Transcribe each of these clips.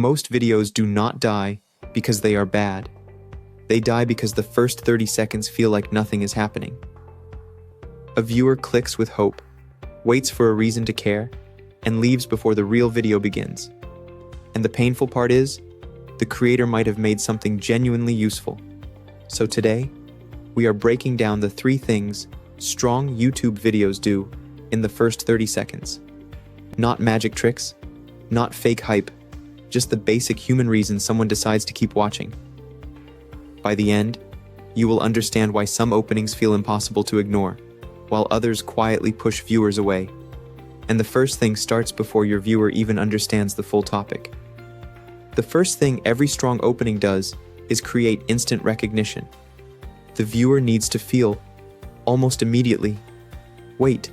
Most videos do not die because they are bad. They die because the first 30 seconds feel like nothing is happening. A viewer clicks with hope, waits for a reason to care, and leaves before the real video begins. And the painful part is, the creator might have made something genuinely useful. So today, we are breaking down the 3 things strong YouTube videos do in the first 30 seconds. Not magic tricks, not fake hype, just the basic human reason someone decides to keep watching. By the end, you will understand why some openings feel impossible to ignore, while others quietly push viewers away. And the first thing starts before your viewer even understands the full topic. The first thing every strong opening does is create instant recognition. The viewer needs to feel, almost immediately, wait,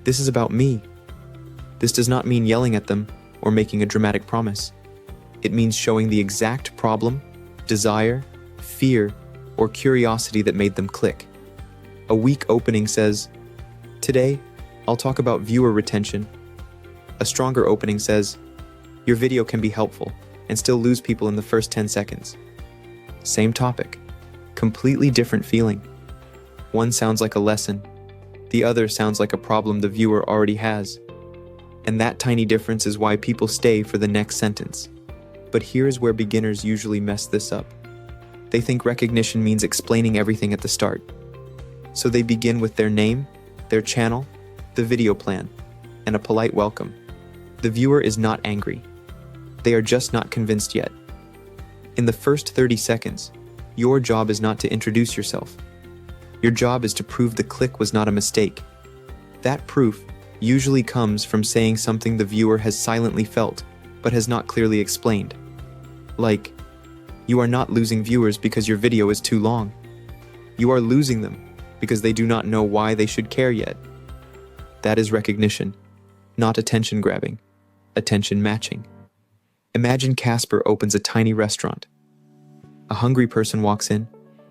this is about me. This does not mean yelling at them or making a dramatic promise. It means showing the exact problem, desire, fear, or curiosity that made them click. A weak opening says, today, I'll talk about viewer retention. A stronger opening says, your video can be helpful and still lose people in the first 10 seconds. Same topic, completely different feeling. One sounds like a lesson, the other sounds like a problem the viewer already has. And that tiny difference is why people stay for the next sentence. But here's where beginners usually mess this up. They think recognition means explaining everything at the start. So they begin with their name, their channel, the video plan, and a polite welcome. The viewer is not angry. They are just not convinced yet. In the first 30 seconds, your job is not to introduce yourself. Your job is to prove the click was not a mistake. That proof usually comes from saying something the viewer has silently felt, but has not clearly explained. Like, you are not losing viewers because your video is too long. You are losing them because they do not know why they should care yet. That is recognition, not attention grabbing, attention matching. Imagine Casper opens a tiny restaurant. A hungry person walks in,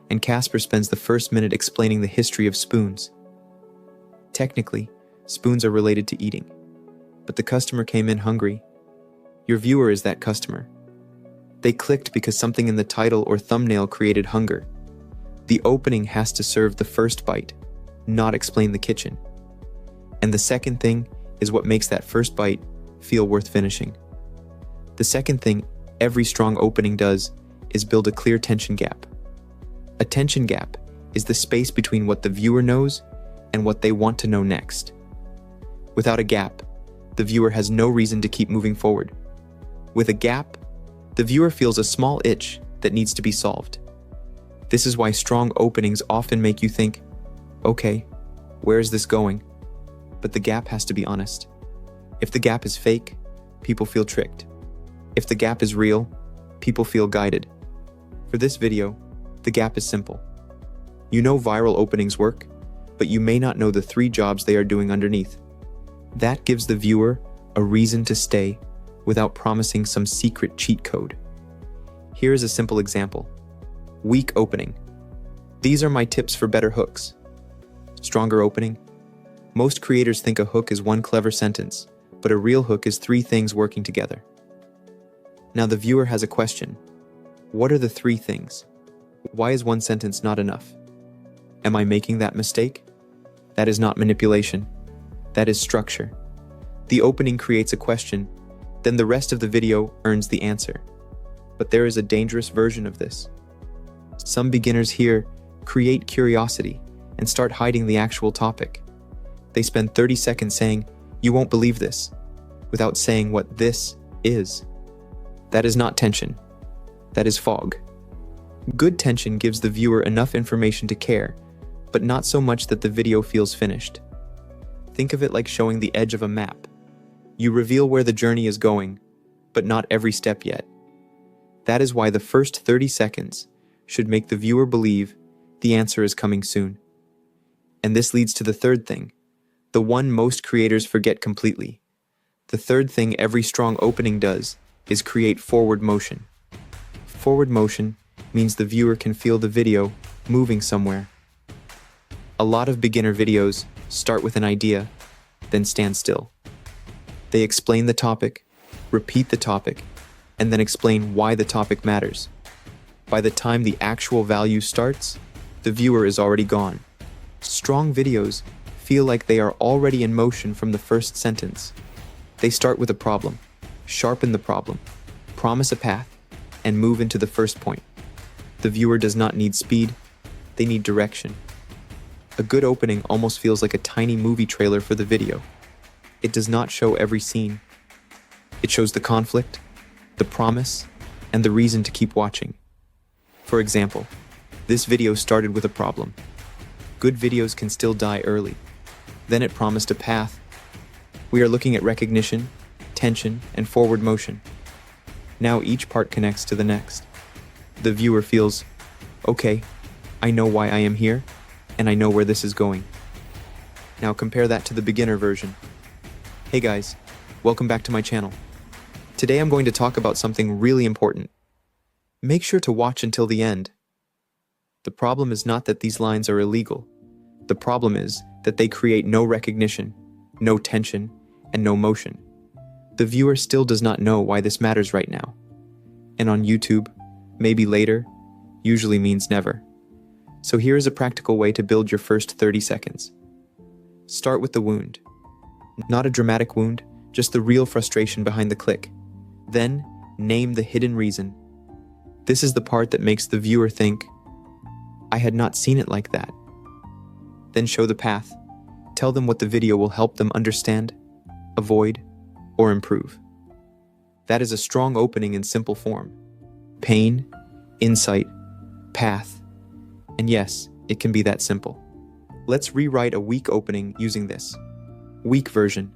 and Casper spends the first minute explaining the history of spoons. Technically, spoons are related to eating, but the customer came in hungry. Your viewer is that customer. They clicked because something in the title or thumbnail created hunger. The opening has to serve the first bite, not explain the kitchen. And the second thing is what makes that first bite feel worth finishing. The second thing every strong opening does is build a clear tension gap. A tension gap is the space between what the viewer knows and what they want to know next. Without a gap, the viewer has no reason to keep moving forward. With a gap, the viewer feels a small itch that needs to be solved. This is why strong openings often make you think, okay, where is this going? But the gap has to be honest. If the gap is fake, people feel tricked. If the gap is real, people feel guided. For this video, the gap is simple. You know viral openings work, but you may not know the 3 jobs they are doing underneath. That gives the viewer a reason to stay without promising some secret cheat code. Here is a simple example. Weak opening. These are my tips for better hooks. Stronger opening. Most creators think a hook is one clever sentence, but a real hook is 3 things working together. Now the viewer has a question. What are the 3 things? Why is one sentence not enough? Am I making that mistake? That is not manipulation. That is structure. The opening creates a question, then the rest of the video earns the answer. But there is a dangerous version of this. Some beginners here create curiosity and start hiding the actual topic. They spend 30 seconds saying, "You won't believe this," without saying what this is. That is not tension. That is fog. Good tension gives the viewer enough information to care, but not so much that the video feels finished. Think of it like showing the edge of a map. You reveal where the journey is going, but not every step yet. That is why the first 30 seconds should make the viewer believe the answer is coming soon. And this leads to the third thing, the one most creators forget completely. The third thing every strong opening does is create forward motion. Forward motion means the viewer can feel the video moving somewhere. A lot of beginner videos start with an idea, then stand still. They explain the topic, repeat the topic, and then explain why the topic matters. By the time the actual value starts, the viewer is already gone. Strong videos feel like they are already in motion from the first sentence. They start with a problem, sharpen the problem, promise a path, and move into the first point. The viewer does not need speed, they need direction. A good opening almost feels like a tiny movie trailer for the video. It does not show every scene. It shows the conflict, the promise, and the reason to keep watching. For example, this video started with a problem. Good videos can still die early. Then it promised a path. We are looking at recognition, tension, and forward motion. Now each part connects to the next. The viewer feels, okay, I know why I am here, and I know where this is going. Now compare that to the beginner version. Hey guys, welcome back to my channel. Today I'm going to talk about something really important. Make sure to watch until the end. The problem is not that these lines are illegal. The problem is that they create no recognition, no tension, and no motion. The viewer still does not know why this matters right now. And on YouTube, maybe later, usually means never. So here is a practical way to build your first 30 seconds. Start with the wound. Not a dramatic wound, just the real frustration behind the click. Then, name the hidden reason. This is the part that makes the viewer think, I had not seen it like that. Then show the path. Tell them what the video will help them understand, avoid, or improve. That is a strong opening in simple form. Pain, insight, path. And yes, it can be that simple. Let's rewrite a weak opening using this. Weak version.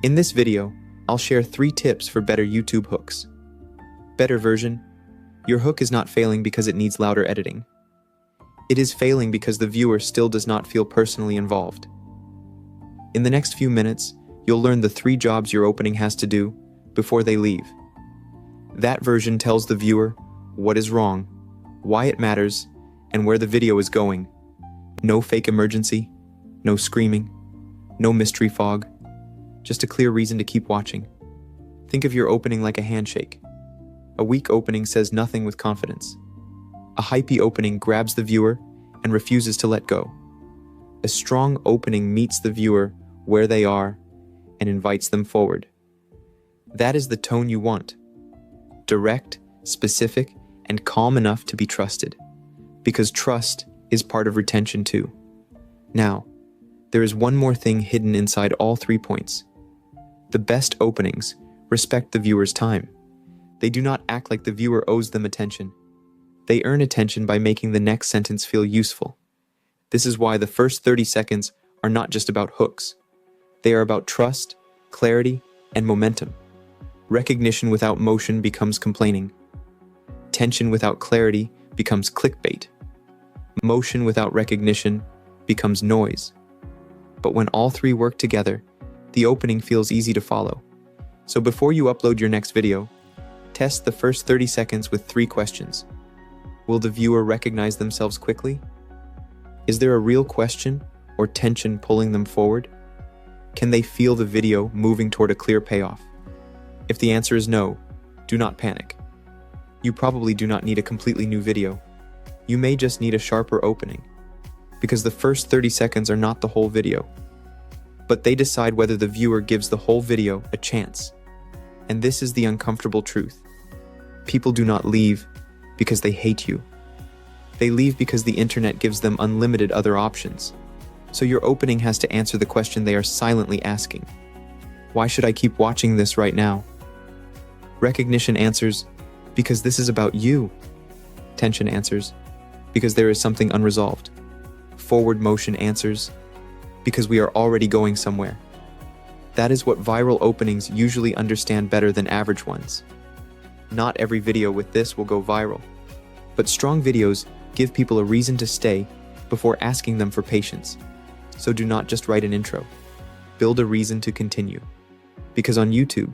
In this video, I'll share 3 tips for better YouTube hooks. Better version. Your hook is not failing because it needs louder editing. It is failing because the viewer still does not feel personally involved. In the next few minutes, you'll learn the 3 jobs your opening has to do before they leave. That version tells the viewer what is wrong, why it matters, and where the video is going. No fake emergency, no screaming, no mystery fog, just a clear reason to keep watching. Think of your opening like a handshake. A weak opening says nothing with confidence. A hypey opening grabs the viewer and refuses to let go. A strong opening meets the viewer where they are and invites them forward. That is the tone you want. Direct, specific, and calm enough to be trusted. Because trust is part of retention too. Now, there is one more thing hidden inside all 3 points. The best openings respect the viewer's time. They do not act like the viewer owes them attention. They earn attention by making the next sentence feel useful. This is why the first 30 seconds are not just about hooks. They are about trust, clarity, and momentum. Recognition without motion becomes complaining. Tension without clarity becomes clickbait. Motion without recognition becomes noise. But when all 3 work together, the opening feels easy to follow. So before you upload your next video, test the first 30 seconds with 3 questions. Will the viewer recognize themselves quickly? Is there a real question or tension pulling them forward? Can they feel the video moving toward a clear payoff? If the answer is no, do not panic. You probably do not need a completely new video. You may just need a sharper opening. Because the first 30 seconds are not the whole video. But they decide whether the viewer gives the whole video a chance. And this is the uncomfortable truth. People do not leave because they hate you. They leave because the internet gives them unlimited other options. So your opening has to answer the question they are silently asking. Why should I keep watching this right now? Recognition answers, because this is about you. Tension answers, because there is something unresolved. Forward motion answers, because we are already going somewhere. That is what viral openings usually understand better than average ones. Not every video with this will go viral, but strong videos give people a reason to stay before asking them for patience. So do not just write an intro. Build a reason to continue. Because on YouTube,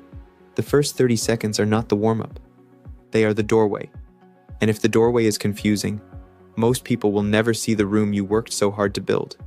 the first 30 seconds are not the warm-up. They are the doorway. And if the doorway is confusing, most people will never see the room you worked so hard to build.